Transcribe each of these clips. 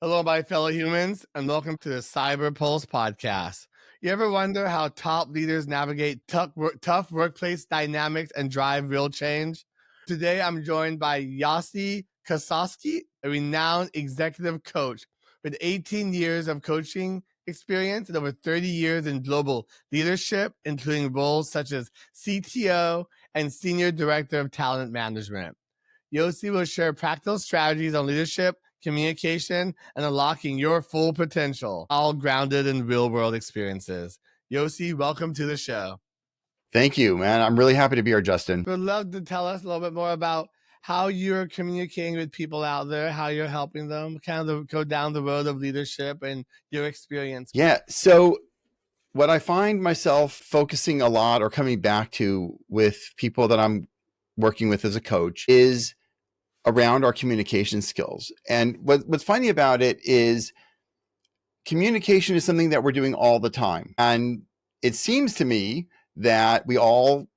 Hello, my fellow humans, and welcome to the Cyber Pulse podcast. You ever wonder how top leaders navigate tough workplace dynamics and drive real change? Today, I'm joined by Yosi Kossowsky, a renowned executive coach with 18 years of coaching experience and over 30 years in global leadership, including roles such as CTO and Senior Director of Talent Management. Yosi will share practical strategies on leadership, communication, and unlocking your full potential, all grounded in real world experiences. Yosi, welcome to the show. Thank you, man. I'm really happy to be here, Justin. Would love to tell us a little bit more about how you're communicating with people out there, how you're helping them kind of go down the road of leadership and your experience. Yeah. So, what I find myself focusing a lot or coming back to with people that I'm working with as a coach is around our communication skills. And what's funny about it is communication is something that we're doing all the time. And it seems to me that we all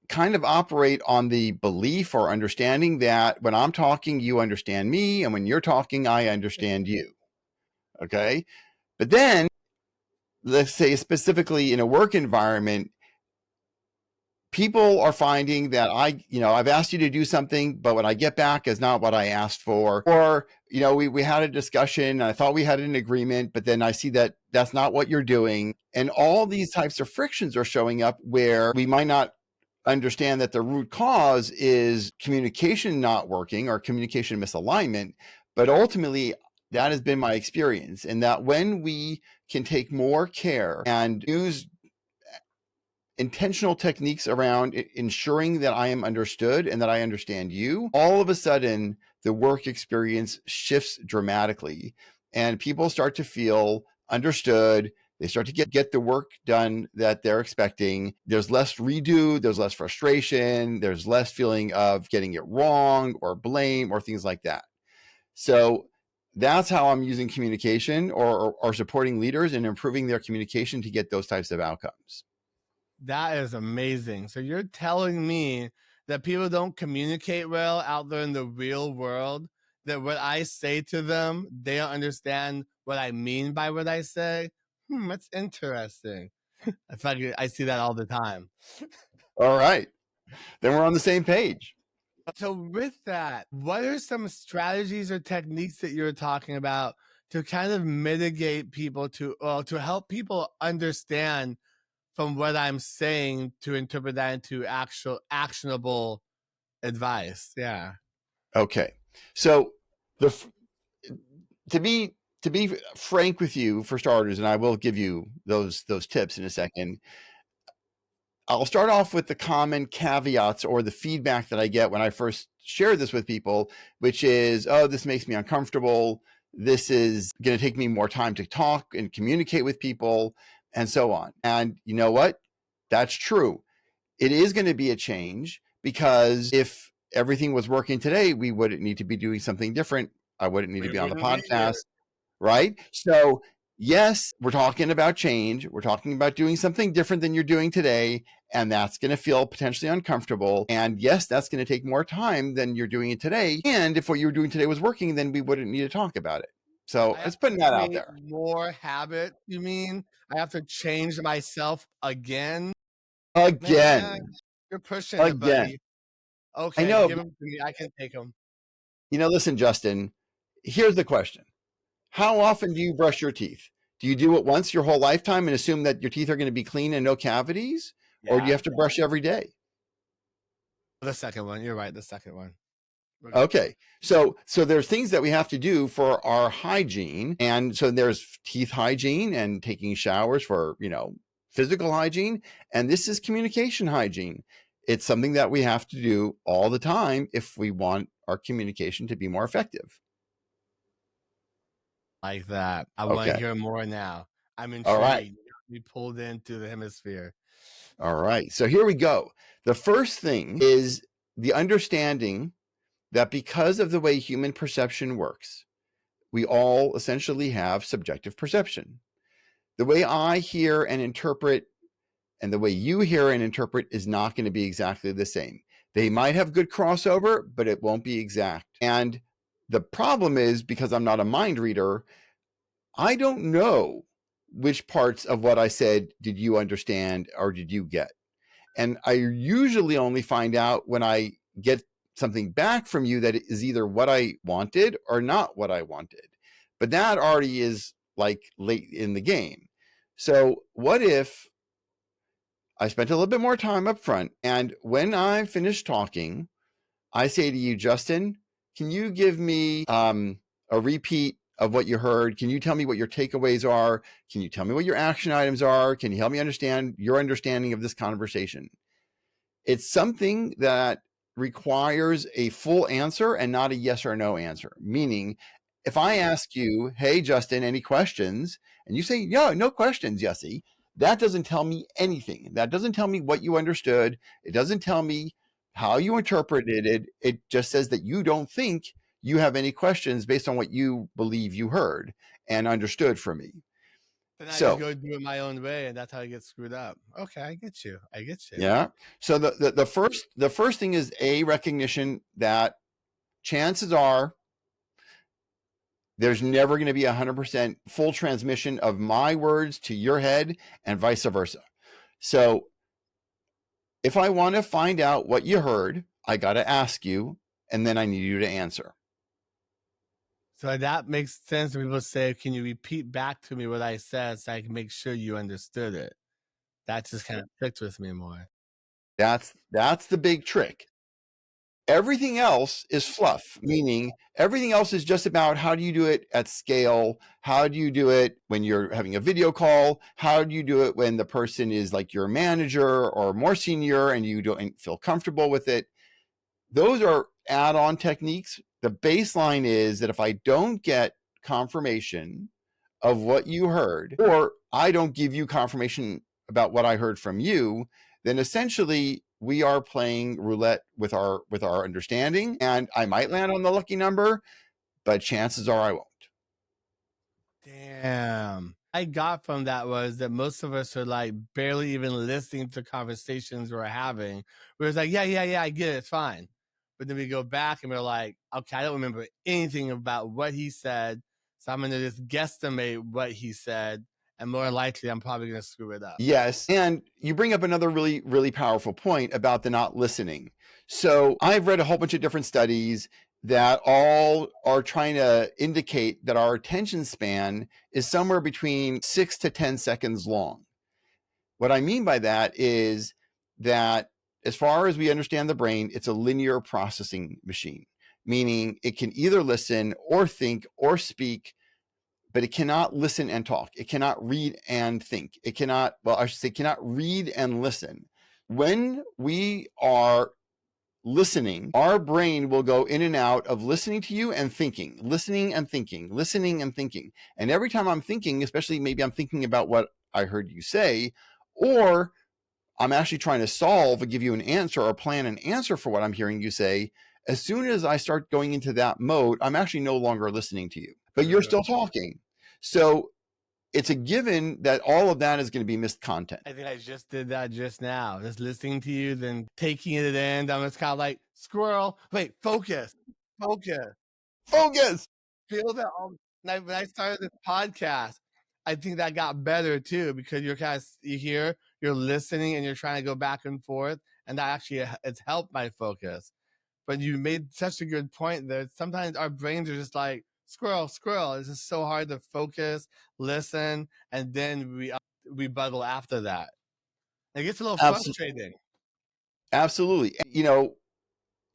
kind of operate on the belief or understanding that when I'm talking, you understand me. And when you're talking, I understand you. Okay. But then, let's say specifically in a work environment, people are finding that I've asked you to do something, but what I get back is not what I asked for. Or, we had a discussion and I thought we had an agreement, but then I see that that's not what you're doing. And all these types of frictions are showing up where we might not understand that the root cause is communication not working or communication misalignment. But ultimately, that has been my experience. And that when we can take more care and use intentional techniques around ensuring that I am understood and that I understand you, all of a sudden the work experience shifts dramatically and people start to feel understood. They start to get the work done that they're expecting. There's less redo, there's less frustration, there's less feeling of getting it wrong or blame or things like that. So that's how I'm using communication or supporting leaders in improving their communication to get those types of outcomes. That is amazing. So you're telling me that people don't communicate well out there in the real world, that what I say to them, they don't understand what I mean by what I say? That's interesting. I feel like I see that all the time. All right. Then we're on the same page. So with that, what are some strategies or techniques that you're talking about to kind of mitigate people to help people understand from what I'm saying to interpret that into actual actionable advice? Yeah. Okay. So to be frank with you, for starters, and I will give you those tips in a second. I'll start off with the common caveats or the feedback that I get when I first share this with people, which is, oh, this makes me uncomfortable. This is going to take me more time to talk and communicate with people and so on. And you know what? That's true. It is going to be a change because if everything was working today, we wouldn't need to be doing something different. I wouldn't need to be on the podcast, right? So yes, we're talking about change. We're talking about doing something different than you're doing today. And that's going to feel potentially uncomfortable. And yes, that's going to take more time than you're doing it today. And if what you were doing today was working, then we wouldn't need to talk about it. So let's put that out there. More habit, you mean? I have to change myself again? Again. Man, you're pushing it, buddy. Okay, I know. give them to me. I can take them. Listen, Justin, here's the question. How often do you brush your teeth? Do you do it once your whole lifetime and assume that your teeth are going to be clean and no cavities? Or do you have to brush every day? The second one. You're right. The second one. Okay. So there's things that we have to do for our hygiene. And so there's teeth hygiene and taking showers for, physical hygiene. And this is communication hygiene. It's something that we have to do all the time if we want our communication to be more effective. Like that. I want to hear more now. I'm intrigued. All right. We pulled into the hemisphere. All right. So here we go. The first thing is the understanding that because of the way human perception works, we all essentially have subjective perception. The way I hear and interpret and the way you hear and interpret is not going to be exactly the same. They might have good crossover, but it won't be exact. And The problem is because I'm not a mind reader, I don't know which parts of what I said did you understand or did you get. And I usually only find out when I get something back from you that is either what I wanted or not what I wanted. But that already is like late in the game. So what if I spent a little bit more time up front, and when I finish talking, I say to you, Justin, can you give me a repeat of what you heard? Can you tell me what your takeaways are? Can you tell me what your action items are? Can you help me understand your understanding of this conversation? It's something that requires a full answer and not a yes or no answer. Meaning, if I ask you, hey, Justin, any questions? And you say, yeah, no questions, Yosi, that doesn't tell me anything. That doesn't tell me what you understood. It doesn't tell me how you interpreted it. It just says that you don't think you have any questions based on what you believe you heard and understood from me. Then I just So, go do it my own way, and that's how I get screwed up. Okay, I get you. I get you. yeah. So the first thing is a recognition that chances are there's never going to be 100% full transmission of my words to your head and vice versa. So if I want to find out what you heard, I got to ask you, and then I need you to answer. So that makes sense when people say, can you repeat back to me what I said so I can make sure you understood it? That just kind of clicked with me more. That's the big trick. Everything else is fluff, meaning everything else is just about how do you do it at scale? How do you do it when you're having a video call? How do you do it when the person is like your manager or more senior and you don't feel comfortable with it? Those are add-on techniques. The baseline is that if I don't get confirmation of what you heard, or I don't give you confirmation about what I heard from you, then essentially we are playing roulette with our understanding, and I might land on the lucky number, but chances are I won't. Damn. I got from that was that most of us are like barely even listening to conversations we're having. Where it's like, yeah, I get it, it's fine. But then we go back and we're like, okay, I don't remember anything about what he said. So I'm going to just guesstimate what he said. And more likely, I'm probably going to screw it up. Yes. And you bring up another really, really powerful point about the not listening. So I've read a whole bunch of different studies that all are trying to indicate that our attention span is somewhere between 6 to 10 seconds long. What I mean by that is that as far as we understand the brain, it's a linear processing machine, meaning it can either listen or think or speak, but it cannot listen and talk. It cannot read and think. It cannot, well, I should say, cannot read and listen. When we are listening, our brain will go in and out of listening to you and thinking, listening and thinking, listening and thinking. And every time I'm thinking, especially maybe I'm thinking about what I heard you say, or I'm actually trying to solve or give you an answer or plan an answer for what I'm hearing you say, as soon as I start going into that mode, I'm actually no longer listening to you, but you're still talking. So it's a given that all of that is going to be missed content. I think I just did that just now. Just listening to you, then taking it in. I'm just kind of like, squirrel. Wait, focus. Focus. Feel that when I started this podcast, I think that got better too because you're listening and you're trying to go back and forth, and that actually it's helped my focus. But you made such a good point there. Sometimes our brains are just like squirrel. It's just so hard to focus, listen, and then we rebuttal after that. It gets a little frustrating. Absolutely.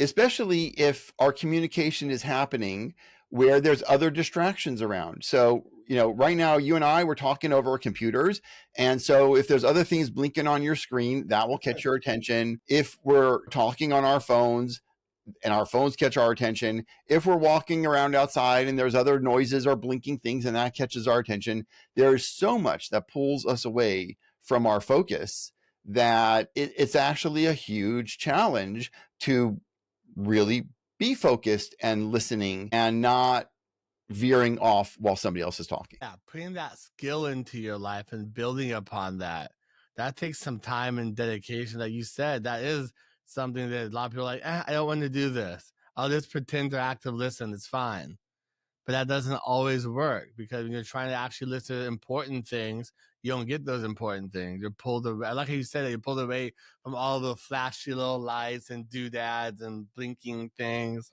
Especially if our communication is happening where there's other distractions around. So, right now, you and I, we're talking over computers. And so if there's other things blinking on your screen, that will catch your attention. If we're talking on our phones and our phones catch our attention, if we're walking around outside and there's other noises or blinking things and that catches our attention, there's so much that pulls us away from our focus that it's actually a huge challenge to really be focused and listening and not veering off while somebody else is talking. Yeah, putting that skill into your life and building upon that. That takes some time and dedication. Like you said, that is something that a lot of people are like, I don't want to do this. I'll just pretend to active listen. It's fine. But that doesn't always work, because when you're trying to actually listen to important things, you don't get those important things. You're pulled away. I like how you said it. You're pulled away from all the flashy little lights and doodads and blinking things.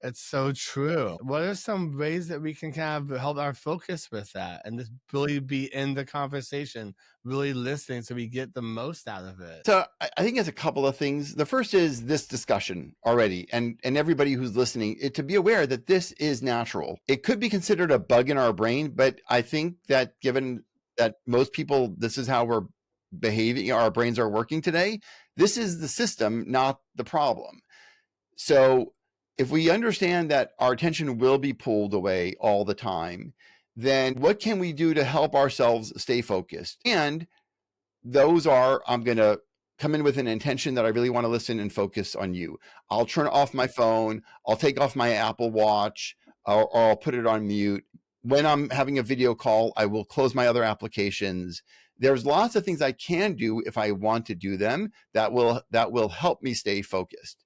It's so true. What are some ways that we can kind of help our focus with that and just really be in the conversation, really listening so we get the most out of it? So I think it's a couple of things. The first is this discussion already, and everybody who's listening, to be aware that this is natural. It could be considered a bug in our brain, but I think that given that most people, this is how we're behaving, our brains are working today, this is the system, not the problem. So if we understand that our attention will be pulled away all the time, then what can we do to help ourselves stay focused? And those are, I'm going to come in with an intention that I really want to listen and focus on you. I'll turn off my phone. I'll take off my Apple Watch, or I'll put it on mute. When I'm having a video call, I will close my other applications. There's lots of things I can do if I want to do them that will help me stay focused.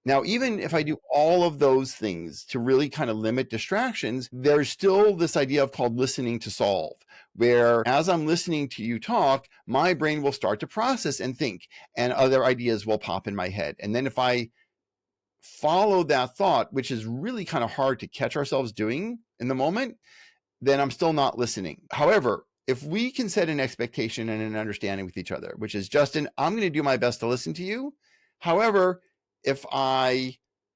Now, even if I do all of those things to really kind of limit distractions, there's still this idea of called listening to solve, where as I'm listening to you talk, my brain will start to process and think, and other ideas will pop in my head. And then if I follow that thought, which is really kind of hard to catch ourselves doing in the moment, then I'm still not listening. However, if we can set an expectation and an understanding with each other, which is, Justin, I'm going to do my best to listen to you. However,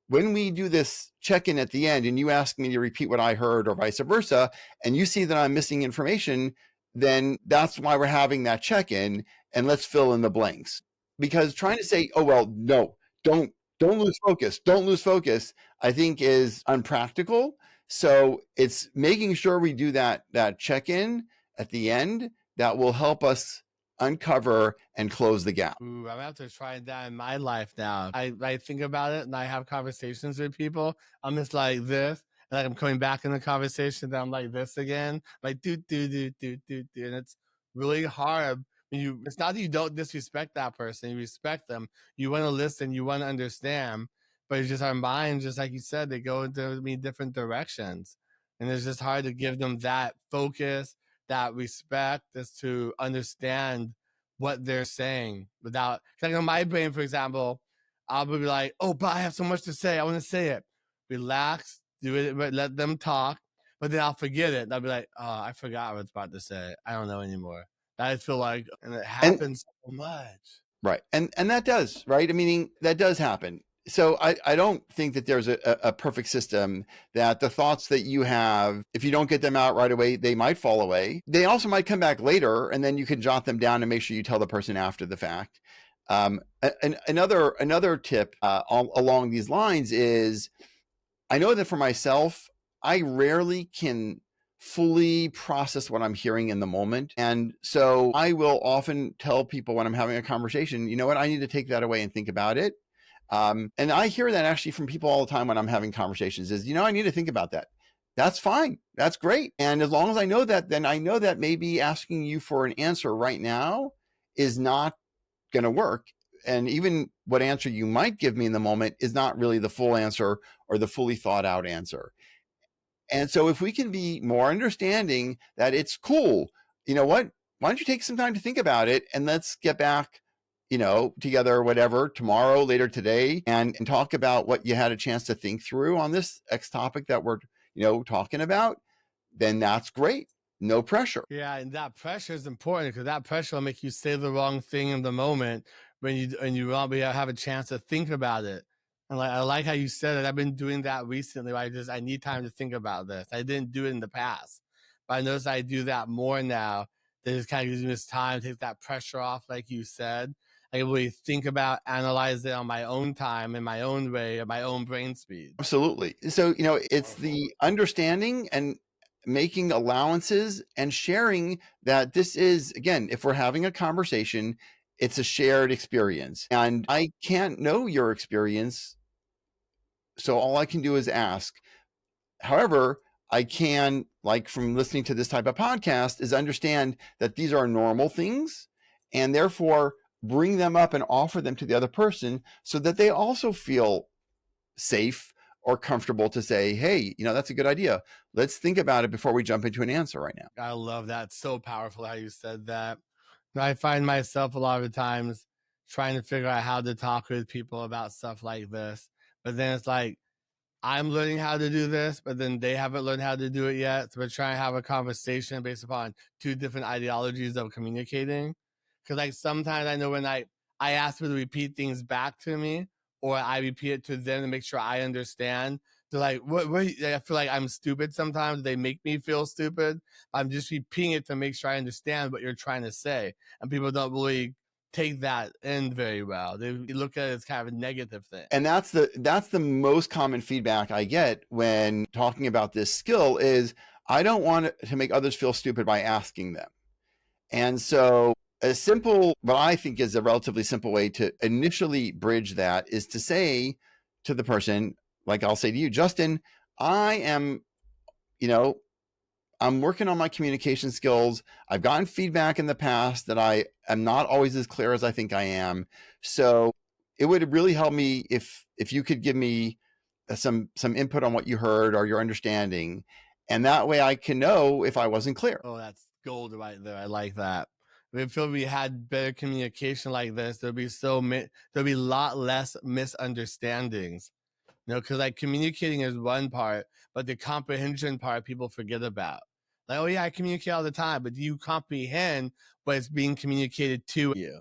when we do this check-in at the end and you ask me to repeat what I heard or vice versa, and you see that I'm missing information, then that's why we're having that check-in, and let's fill in the blanks. Because trying to say, oh, well, no, don't lose focus, I think is unpractical. So it's making sure we do that check-in at the end that will help us uncover and close the gap. Ooh, I'm gonna have to try that in my life now. I think about it and I have conversations with people. I'm just like this, and like I'm coming back in the conversation, then I'm like this again, like do, and it's really hard. It's not that you don't disrespect that person, you respect them. You want to listen, you want to understand, but it's just our minds, just like you said, they go into different directions, and it's just hard to give them that focus, that respect, just to understand what they're saying without, like in my brain, for example, I'll be like, oh, but I have so much to say. I want to say it. Relax, do it, but let them talk. But then I'll forget it. And I'll be like, oh, I forgot what I was about to say. I don't know anymore. I feel like, and it happens so much. Right. And that does, right? I mean, that does happen. So I don't think that there's a perfect system, that the thoughts that you have, if you don't get them out right away, they might fall away. They also might come back later, and then you can jot them down and make sure you tell the person after the fact. Another tip along these lines is, I know that for myself, I rarely can fully process what I'm hearing in the moment. And so I will often tell people when I'm having a conversation, you know what, I need to take that away and think about it. And I hear that actually from people all the time when I'm having conversations is, I need to think about that. That's fine. That's great. And as long as I know that, then I know that maybe asking you for an answer right now is not going to work. And even what answer you might give me in the moment is not really the full answer or the fully thought out answer. And so if we can be more understanding that it's cool, you know what, why don't you take some time to think about it, and let's get back, together or whatever, tomorrow, later today, and talk about what you had a chance to think through on this X topic that we're, talking about, then that's great. No pressure. Yeah, and that pressure is important, because that pressure will make you say the wrong thing in the moment when you won't be able to have a chance to think about it. And I like how you said it. I've been doing that recently. I need time to think about this. I didn't do it in the past, but I notice I do that more now. That just kind of gives me this time, takes that pressure off, like you said. I can really think about, analyze it on my own time, in my own way, at my own brain speed. Absolutely. So, it's the understanding and making allowances and sharing that this is, again, if we're having a conversation, it's a shared experience. And I can't know your experience, so all I can do is ask. However, I can, like from listening to this type of podcast, is understand that these are normal things, and therefore bring them up and offer them to the other person so that they also feel safe or comfortable to say, hey, that's a good idea. Let's think about it before we jump into an answer right now. I love that. So powerful how you said that. I find myself a lot of times trying to figure out how to talk with people about stuff like this. But then it's like, I'm learning how to do this, but then they haven't learned how to do it yet. So we're trying to have a conversation based upon two different ideologies of communicating. Because like sometimes I know when I ask them to repeat things back to me, or I repeat it to them to make sure I understand. They're like, what? I feel like I'm stupid sometimes. They make me feel stupid. I'm just repeating it to make sure I understand what you're trying to say. And people don't really take that in very well. They look at it as kind of a negative thing. And that's the most common feedback I get when talking about this skill is I don't want to make others feel stupid by asking them. And so a simple, what I think is a relatively simple way to initially bridge that is to say to the person, like I'll say to you, Justin, I'm working on my communication skills. I've gotten feedback in the past that I am not always as clear as I think I am. So it would really help me if you could give me some input on what you heard or your understanding. And that way I can know if I wasn't clear. Oh, that's gold right there. I like that. I feel we had better communication like this, there'd be a lot less misunderstandings. Because like communicating is one part, but the comprehension part people forget about. Like, oh yeah, I communicate all the time, but do you comprehend what's being communicated to you?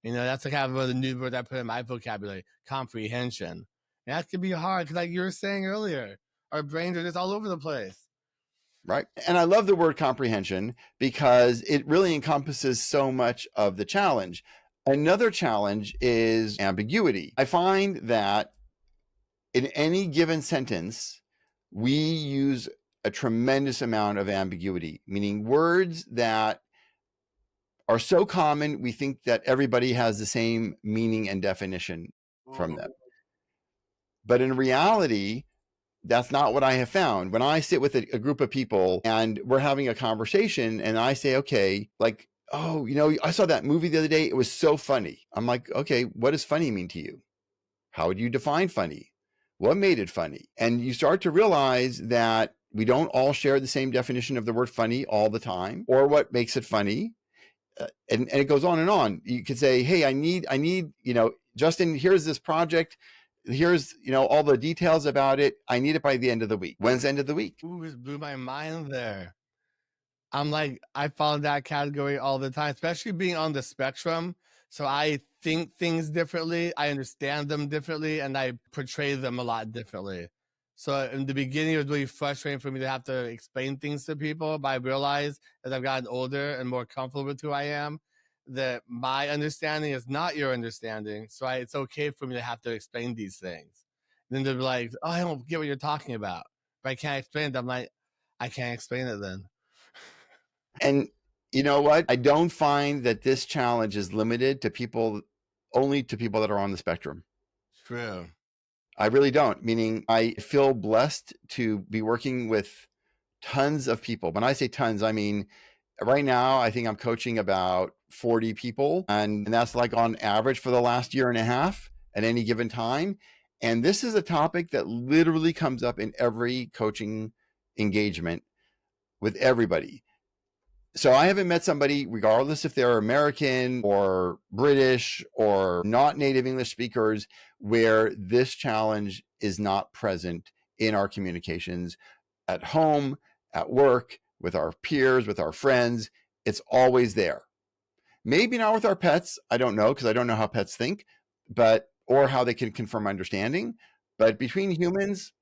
That's like kind of the new word I put in my vocabulary: comprehension. And that could be hard because, like you were saying earlier, our brains are just all over the place. Right. And I love the word comprehension because it really encompasses so much of the challenge. Another challenge is ambiguity. I find that in any given sentence, we use a tremendous amount of ambiguity, meaning words that are so common, we think that everybody has the same meaning and definition from them. But in reality, that's not what I have found. When I sit with a group of people and we're having a conversation and I say, okay, like, oh, I saw that movie the other day. It was so funny. I'm like, okay, what does funny mean to you? How would you define funny? What made it funny? And you start to realize that we don't all share the same definition of the word funny all the time, or what makes it funny. And it goes on and on. You could say, hey, I need, Justin, here's this project. Here's, all the details about it. I need it by the end of the week. When's the end of the week? Ooh, it blew my mind there. I'm like, I fall in that category all the time, especially being on the spectrum. So I think things differently, I understand them differently, and I portray them a lot differently. So in the beginning, it was really frustrating for me to have to explain things to people, but I realized as I've gotten older and more comfortable with who I am, that my understanding is not your understanding. So it's okay for me to have to explain these things. And then they'll be like, oh, I don't get what you're talking about. But I can't explain it. I'm like, I can't explain it then. And you know what? I don't find that this challenge is limited to only to people that are on the spectrum. True. I really don't. Meaning I feel blessed to be working with tons of people. When I say tons, I mean, right now, I think I'm coaching about 40 people. And that's like on average for the last year and a half at any given time. And this is a topic that literally comes up in every coaching engagement with everybody. So I haven't met somebody, regardless if they're American or British or not native English speakers, where this challenge is not present in our communications at home, at work, with our peers, with our friends. It's always there. Maybe not with our pets. I don't know, because I don't know how pets think, or how they can confirm understanding. But between humans,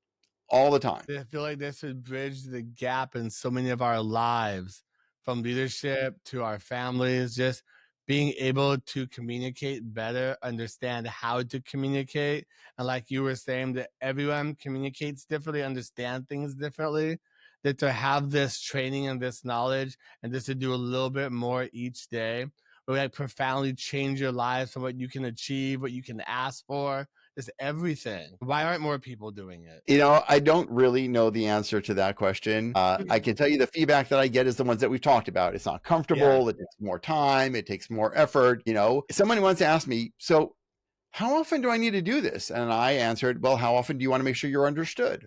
all the time. I feel like this would bridge the gap in so many of our lives, from leadership to our families, just being able to communicate better, understand how to communicate. And like you were saying, that everyone communicates differently, understand things differently, that to have this training and this knowledge and just to do a little bit more each day will like profoundly change your lives from what you can achieve, what you can ask for. It's everything. Why aren't more people doing it? I don't really know the answer to that question. I can tell you the feedback that I get is the ones that we've talked about. It's not comfortable. Yeah. It takes more time. It takes more effort. Someone once asked me, so how often do I need to do this? And I answered, well, how often do you want to make sure you're understood?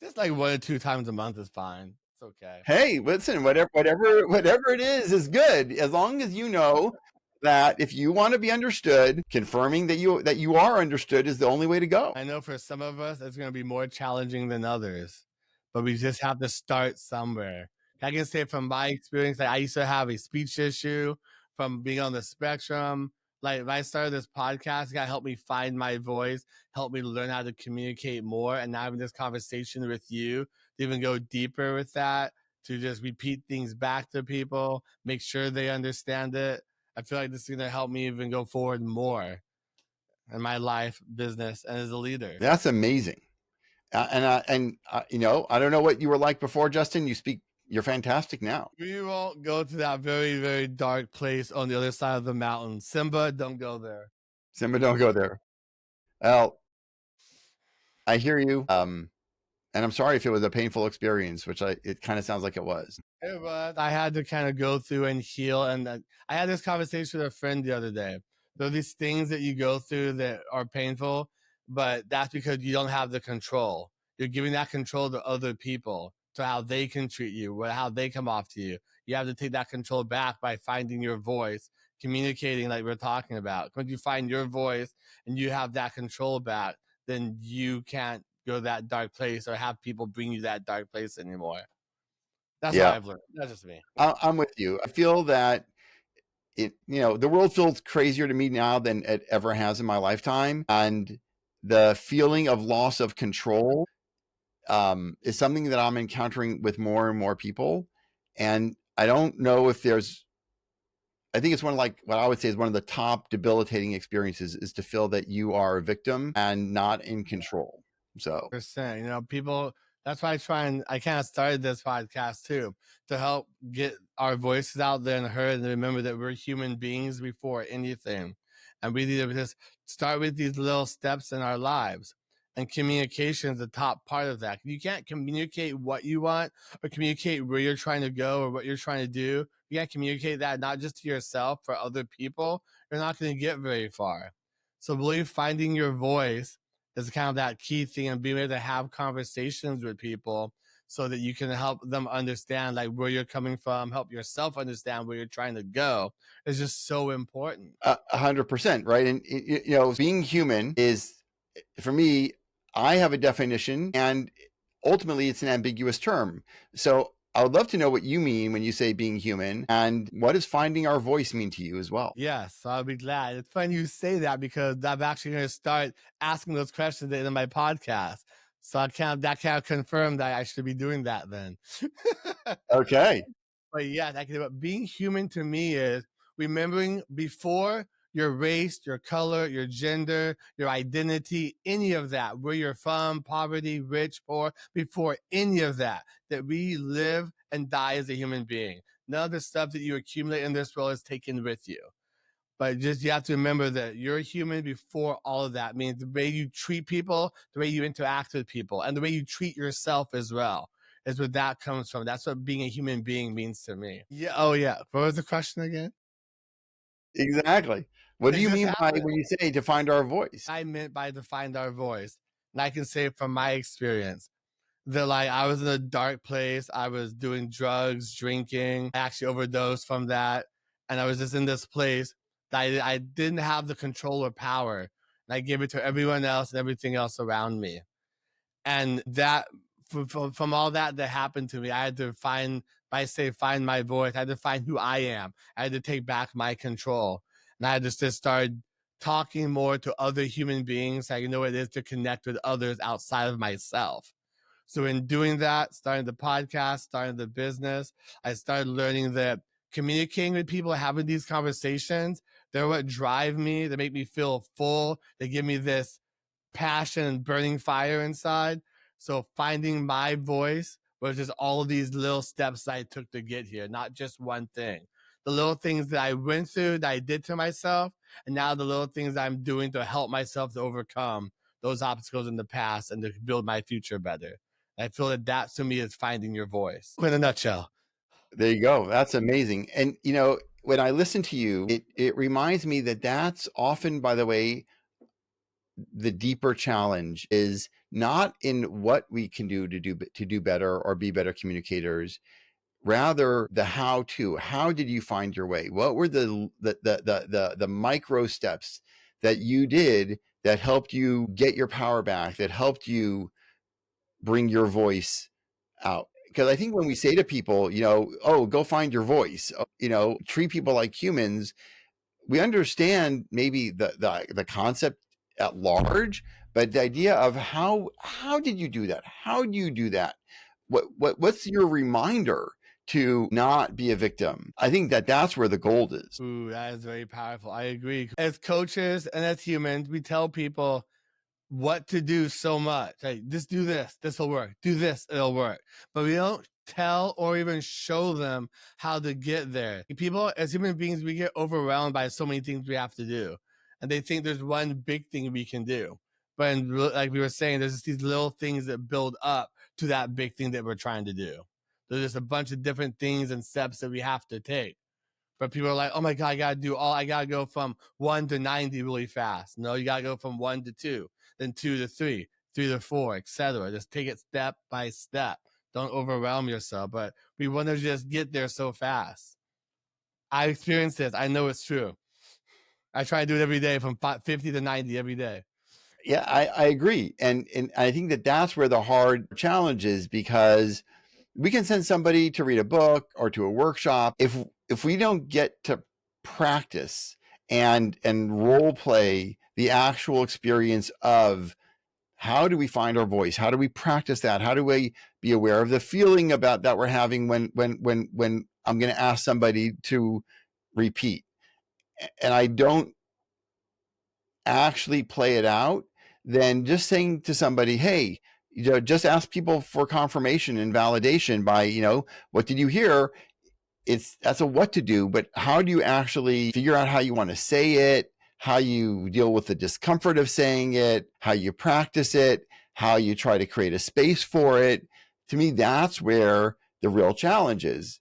Just like 1 or 2 times a month is fine. It's okay. Hey, listen, whatever it is good. As long as you know that if you want to be understood, confirming that you are understood is the only way to go. I know for some of us, it's going to be more challenging than others, but we just have to start somewhere. I can say from my experience, like I used to have a speech issue from being on the spectrum. Like when I started this podcast, it helped me find my voice, helped me learn how to communicate more. And now having this conversation with you to even go deeper with that, to just repeat things back to people, make sure they understand it. I feel like this is going to help me even go forward more in my life, business, and as a leader. That's amazing. I don't know what you were like before, Justin. You're fantastic now. We won't go to that very, very dark place on the other side of the mountain. Simba, don't go there. Simba, don't go there. Well, I hear you. And I'm sorry if it was a painful experience, which it kind of sounds like it was. It was. I had to kind of go through and heal. And I had this conversation with a friend the other day. There are these things that you go through that are painful, but that's because you don't have the control. You're giving that control to other people, to how they can treat you, how they come off to you. You have to take that control back by finding your voice, communicating like we're talking about. When you find your voice and you have that control back, then you can't go that dark place or have people bring you that dark place anymore. That's what Yeah, I've learned. That's just me. I'm with you. I feel that the world feels crazier to me now than it ever has in my lifetime. And the feeling of loss of control is something that I'm encountering with more and more people. And I don't know if I think it's one of what I would say is one of the top debilitating experiences is to feel that you are a victim and not in control. So, Percent. People. That's why I kind of started this podcast too, to help get our voices out there and heard, and remember that we're human beings before anything, and we need to just start with these little steps in our lives. And communication is the top part of that. You can't communicate what you want or communicate where you're trying to go or what you're trying to do. You can't communicate that not just to yourself, for other people. You're not going to get very far. So, believe finding your voice is kind of that key thing, and being able to have conversations with people so that you can help them understand like where you're coming from, help yourself understand where you're trying to go is just so important. 100%, right? And being human is, for me, I have a definition, and ultimately it's an ambiguous term. So I would love to know what you mean when you say being human, and what does finding our voice mean to you as well? Yes, I'll be glad. It's funny you say that because I'm actually going to start asking those questions in my podcast. So that kind of confirmed that I should be doing that then. Okay. But yeah, but being human to me is remembering before your race, your color, your gender, your identity, any of that, where you're from, poverty, rich, poor, before any of that, that we live and die as a human being. None of the stuff that you accumulate in this world is taken with you. But just you have to remember that you're a human before all of that. I mean, the way you treat people, the way you interact with people, and the way you treat yourself as well is where that comes from. That's what being a human being means to me. Yeah. Oh, yeah. What was the question again? Exactly. What do It you just mean by happened. when you say to find our voice? I meant by to find our voice. And I can say from my experience that like I was in a dark place. I was doing drugs, drinking. I actually overdosed from that. And I was just in this place that I didn't have the control or power. And I gave it to everyone else and everything else around me. And that from all that happened to me, I had to find my voice. I had to find who I am. I had to take back my control. And I had to just start talking more to other human beings. I know what it is to connect with others outside of myself. So in doing that, starting the podcast, starting the business, I started learning that communicating with people, having these conversations, they're what drive me. They make me feel full. They give me this passion and burning fire inside. So finding my voice was just all of these little steps I took to get here, not just one thing. The little things that I went through, that I did to myself, and now the little things I'm doing to help myself to overcome those obstacles in the past and to build my future better. I feel that to me is finding your voice in a nutshell. There you go. That's amazing. And when I listen to you, it reminds me that that's often, by the way, the deeper challenge is not in what we can do to do better or be better communicators, rather the how did you find your way? What were the micro steps that you did that helped you get your power back, that helped you bring your voice out? Because I think when we say to people, oh, go find your voice, treat people like humans, we understand maybe the concept at large, but the idea of how did you do that? How do you do that? What's your reminder to not be a victim? I think that's where the gold is. Ooh, that is very powerful. I agree. As coaches and as humans, we tell people what to do so much. Like, just do this, this will work. Do this, it'll work. But we don't tell or even show them how to get there. People, as human beings, we get overwhelmed by so many things we have to do. And they think there's one big thing we can do. But like we were saying, there's just these little things that build up to that big thing that we're trying to do. There's just a bunch of different things and steps that we have to take. But people are like, oh my God, I got to go from 1 to 90 really fast. No, you got to go from 1 to 2, then 2 to 3, 3 to 4, etc. Just take it step by step. Don't overwhelm yourself. But we want to just get there so fast. I experienced this. I know it's true. I try to do it every day from 50 to 90 every day. Yeah, I agree. And I think that's where the hard challenge is, because we can send somebody to read a book or to a workshop. If we don't get to practice and role play the actual experience of how do we find our voice, how do we practice that, how do we be aware of the feeling about that we're having when I'm going to ask somebody to repeat, and I don't actually play it out, then just saying to somebody, hey, just ask people for confirmation and validation by, what did you hear? That's a what to do, but how do you actually figure out how you want to say it, how you deal with the discomfort of saying it, how you practice it, how you try to create a space for it? To me, that's where the real challenge is.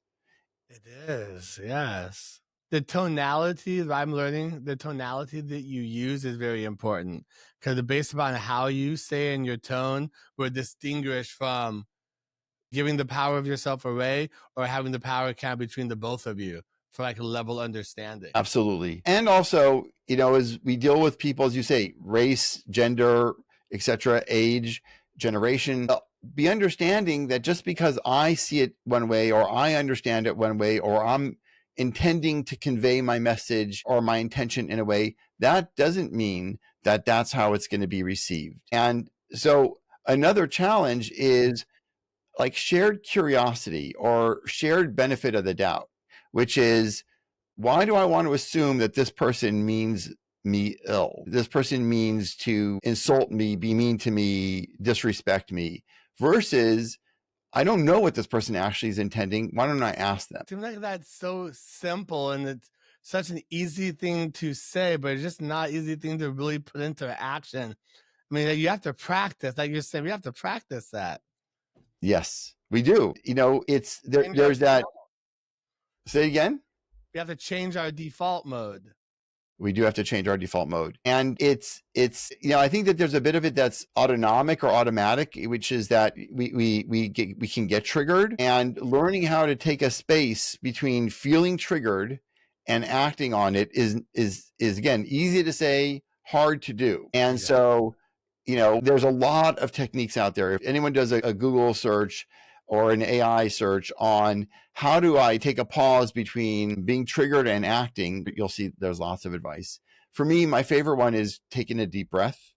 It is, yes. The tonality that I'm learning, the tonality that you use is very important, because based upon how you say in your tone will distinguish from giving the power of yourself away or having the power kind of between the both of you for like a level understanding. Absolutely. And also, as we deal with people, as you say, race, gender, etc., age, generation, be understanding that just because I see it one way or I understand it one way or I'm intending to convey my message or my intention in a way, that doesn't mean that that's how it's going to be received. And so another challenge is like shared curiosity or shared benefit of the doubt, which is, why do I want to assume that this person means me ill? This person means to insult me, be mean to me, disrespect me, versus I don't know what this person actually is intending. Why don't I ask them? It seems like that's so simple and it's such an easy thing to say, but it's just not an easy thing to really put into action. I mean, you have to practice, like you're saying, we have to practice that. Yes, we do. There's that. Say it again. We have to change our default mode. We do have to change our default mode. And it's I think that there's a bit of it that's autonomic or automatic, which is that we can get triggered, and learning how to take a space between feeling triggered and acting on it is again easy to say, hard to do. And so, there's a lot of techniques out there. If anyone does a Google search or an AI search on how do I take a pause between being triggered and acting, you'll see there's lots of advice. For me, my favorite one is taking a deep breath.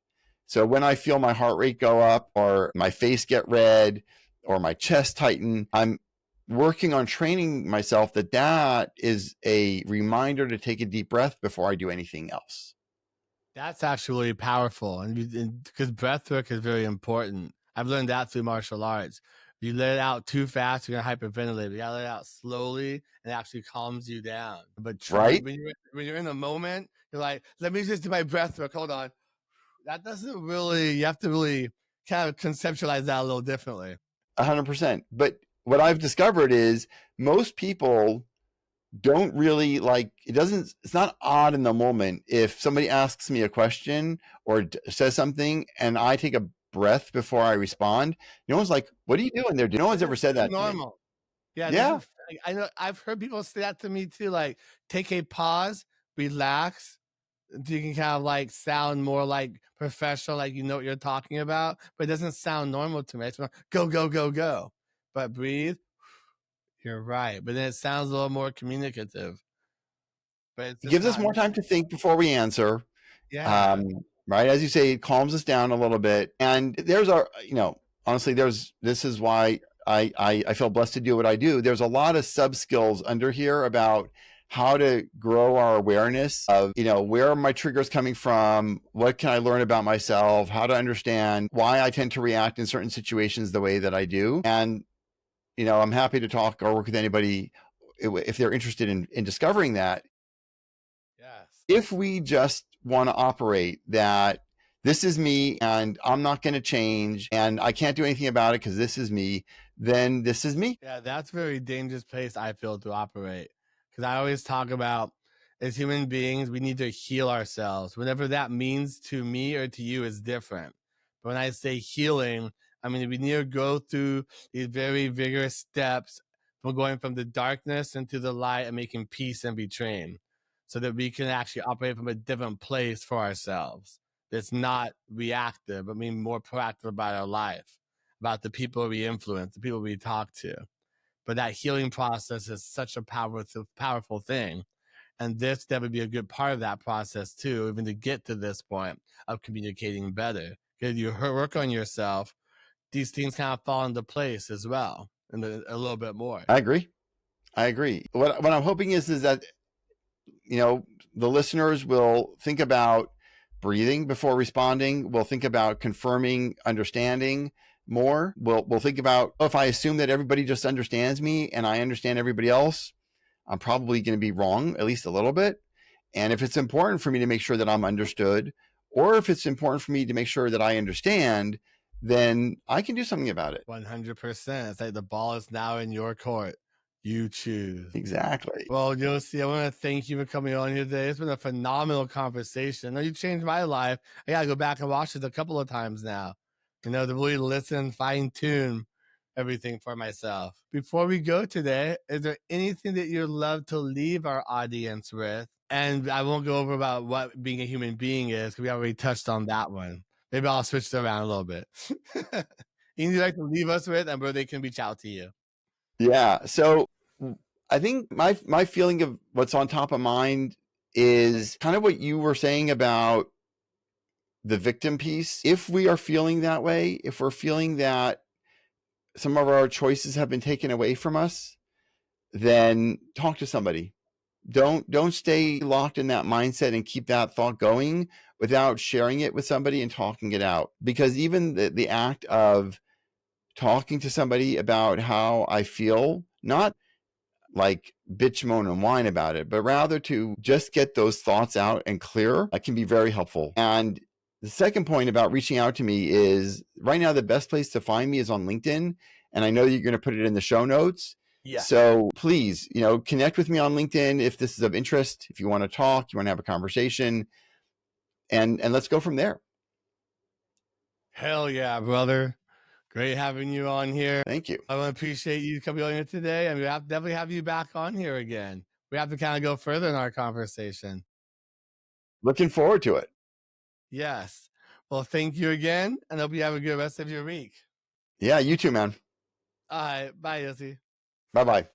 So when I feel my heart rate go up or my face get red or my chest tighten, I'm working on training myself that is a reminder to take a deep breath before I do anything else. That's actually powerful, and because breath work is very important. I've learned that through martial arts. If you let it out too fast, you're gonna hyperventilate. You gotta let it out slowly, and it actually calms you down. But right, when you're in the moment, you're like, "Let me just do my breath work." Hold on, that doesn't really. You have to really kind of conceptualize that a little differently. 100%. But what I've discovered is most people don't really like it. Doesn't, it's not odd in the moment if somebody asks me a question or says something and I take a breath before I respond. No one's like, what are you doing there? No one's This ever is said so that to me. normal. Yeah, this Yeah, is I know I've heard people say that to me too, like, take a pause, relax, so you can kind of, like, sound more, like, professional, like you know what you're talking about, but it doesn't sound normal to me. It's more, "Go, go, go, go." But breathe, you're right, but then it sounds a little more communicative, but it's it just gives us not more time to think before we answer. Yeah. um, right, as you say, it calms us down a little bit. And there's our, honestly, this is why I feel blessed to do what I do. There's a lot of sub skills under here about how to grow our awareness of, where are my triggers coming from, what can I learn about myself, how to understand why I tend to react in certain situations the way that I do. And I'm happy to talk or work with anybody if they're interested in discovering that. Yes. If we just want to operate that this is me and I'm not going to change and I can't do anything about it because this is me, then this is me. Yeah, that's a very dangerous place I feel to operate. Because I always talk about as human beings, we need to heal ourselves. Whatever that means to me or to you is different. But when I say healing, I mean, we need to go through these very vigorous steps from going from the darkness into the light and making peace in between so that we can actually operate from a different place for ourselves. That's not reactive, but being more proactive about our life, about the people we influence, the people we talk to. But that healing process is such a powerful thing. And this that would be a good part of that process too, even to get to this point of communicating better. Because you work on yourself, these things kind of fall into place as well, and a little bit more. I agree. I agree. What I'm hoping is that, the listeners will think about breathing before responding. We'll think about confirming understanding more. We'll think about, oh, if I assume that everybody just understands me and I understand everybody else, I'm probably going to be wrong, at least a little bit. And if it's important for me to make sure that I'm understood, or if it's important for me to make sure that I understand, then I can do something about it. 100%. It's like the ball is now in your court. You choose. Exactly. Well, Yosi, I want to thank you for coming on here today. It's been a phenomenal conversation. I know you changed my life. I got to go back and watch it a couple of times now, to really listen, fine tune everything for myself. Before we go today, is there anything that you'd love to leave our audience with? And I won't go over about what being a human being is because we already touched on that one. Maybe I'll switch it around a little bit. Anything you'd like to leave us with and where they can reach out to you? Yeah. So I think my feeling of what's on top of mind is kind of what you were saying about the victim piece. If we are feeling that way, if we're feeling that some of our choices have been taken away from us, then talk to somebody. Don't stay locked in that mindset and keep that thought going without sharing it with somebody and talking it out. Because even the act of talking to somebody about how I feel, not like bitch, moan, and whine about it, but rather to just get those thoughts out and clear, that can be very helpful. And the second point about reaching out to me is right now, the best place to find me is on LinkedIn. And I know you're going to put it in the show notes. Yeah. So please, connect with me on LinkedIn if this is of interest, if you want to talk, you want to have a conversation, and let's go from there. Hell yeah, brother. Great having you on here. Thank you. I want to appreciate you coming on here today. And we have definitely have you back on here again. We have to kind of go further in our conversation. Looking forward to it. Yes. Well, thank you again. And hope you have a good rest of your week. Yeah, you too, man. All right. Bye, Yosi. Bye-bye.